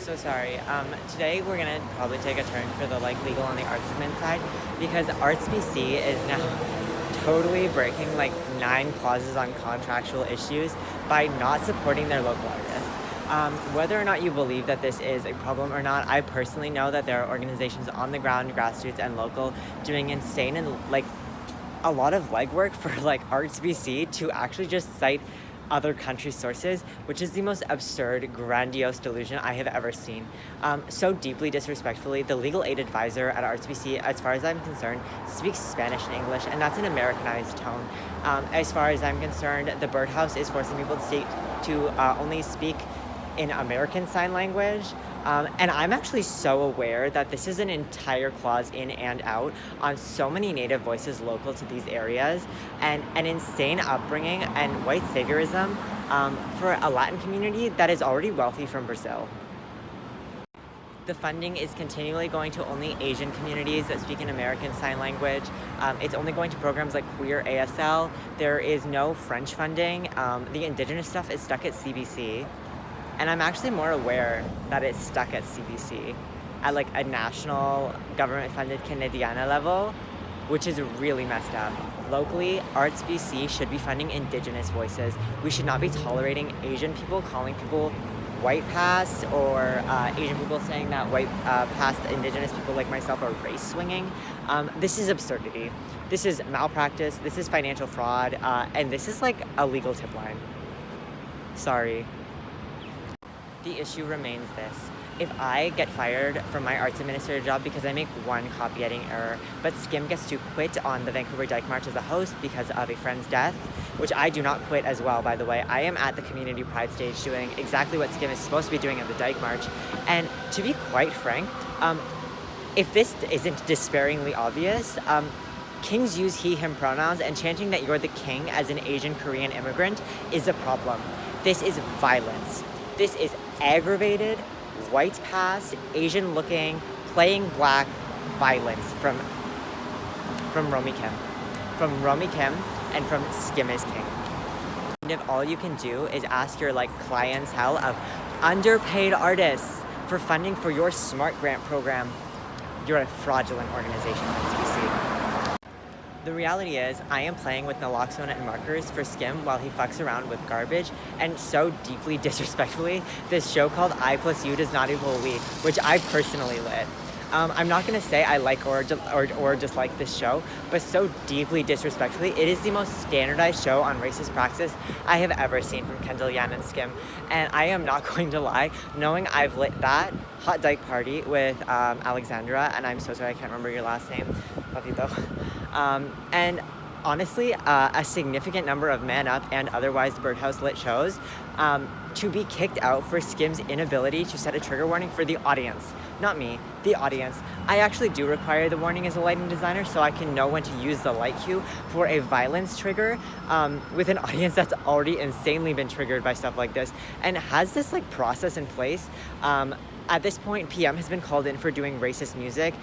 So sorry. Today we're gonna probably take a turn for the legal on the arts admin side because Arts BC is now totally breaking 9 clauses on contractual issues by not supporting their local artists. Whether or not you believe that this is a problem or not, I personally know that there are organizations on the ground, grassroots and local, doing insane and a lot of legwork for Arts BC to actually just cite other country sources, which is the most absurd, grandiose delusion I have ever seen. So deeply disrespectfully, the legal aid advisor at Arts BC, as far as I'm concerned, speaks Spanish and English, and that's an Americanized tone. As far as I'm concerned, the Birdhouse is forcing people to only speak in American Sign Language. And I'm actually so aware that this is an entire clause in and out on so many Native voices local to these areas, and an insane upbringing and white saviorism for a Latin community that is already wealthy from Brazil. The funding is continually going to only Asian communities that speak an American Sign Language. It's only going to programs like Queer ASL. There is no French funding. The Indigenous stuff is stuck at CBC. And I'm actually more aware that it's stuck at CBC at a national government-funded Canadiana level, which is really messed up. Locally, Arts BC should be funding Indigenous voices. We should not be tolerating Asian people calling people white passed, or Asian people saying that white passed Indigenous people like myself are race swinging. This is absurdity. This is malpractice. This is financial fraud. And this is a legal tip line. Sorry. The issue remains this. If I get fired from my arts administrator job because I make one copy editing error, but Skim gets to quit on the Vancouver Dyke March as a host because of a friend's death, which I do not quit as well, by the way. I am at the community pride stage doing exactly what Skim is supposed to be doing at the Dyke March. And to be quite frank, if this isn't despairingly obvious, kings use he, him pronouns, and chanting that you're the king as an Asian Korean immigrant is a problem. This is violence. This is aggravated, white passed, Asian looking, playing black violence from Romy Kim. From Romy Kim and from Skim is King. And if all you can do is ask your clientele of underpaid artists for funding for your SMART grant program, you're a fraudulent organization, SBC. The reality is, I am playing with naloxone and markers for Skim while he fucks around with garbage, and so deeply disrespectfully, this show called I Plus U does not equal we, which I personally lit. I'm not gonna say I like or dislike this show, but so deeply disrespectfully, it is the most standardized show on racist praxis I have ever seen from Kendall, Yan, and Skim. And I am not going to lie, knowing I've lit that hot dyke party with Alexandra, and I'm so sorry I can't remember your last name, love you though. And honestly, a significant number of Man Up and otherwise Birdhouse lit shows to be kicked out for Skim's inability to set a trigger warning for the audience. Not me, the audience. I actually do require the warning as a lighting designer so I can know when to use the light cue for a violence trigger with an audience that's already insanely been triggered by stuff like this and has this process in place. At this point, PM has been called in for doing racist music.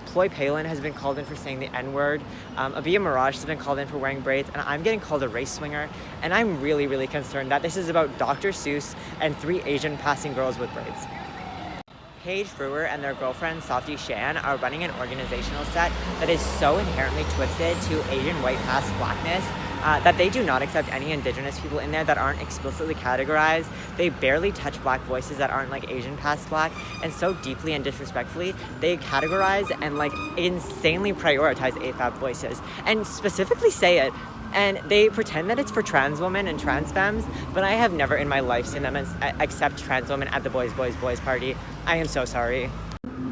Ploy Palin has been called in for saying the N-word. Abia Mirage has been called in for wearing braids, and I'm getting called a race swinger. And I'm really, really concerned that this is about Dr. Seuss and 3 Asian passing girls with braids. Paige Brewer and their girlfriend Softy Shan are running an organizational set that is so inherently twisted to Asian white past blackness that they do not accept any Indigenous people in there that aren't explicitly categorized. They barely touch black voices that aren't Asian past black, and so deeply and disrespectfully, they categorize and insanely prioritize AFAB voices, and specifically say it. And they pretend that it's for trans women and trans femmes, but I have never in my life seen them accept trans women at the boys party. I am so sorry.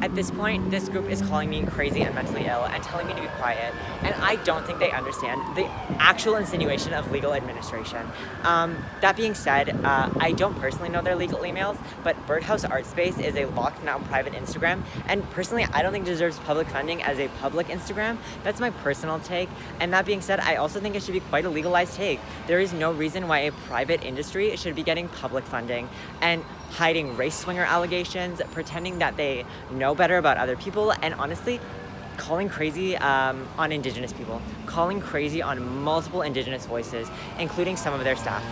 At this point, this group is calling me crazy and mentally ill and telling me to be quiet, and I don't think they understand the actual insinuation of legal administration. That being said, I don't personally know their legal emails, but Birdhouse Art Space is a locked, now private Instagram, and personally, I don't think it deserves public funding as a public Instagram. That's my personal take, and that being said, I also think it should be quite a legalized take. There is no reason why a private industry should be getting public funding and hiding race swinger allegations, pretending that they know better about other people, and honestly, calling crazy on Indigenous people, calling crazy on multiple Indigenous voices, including some of their staff.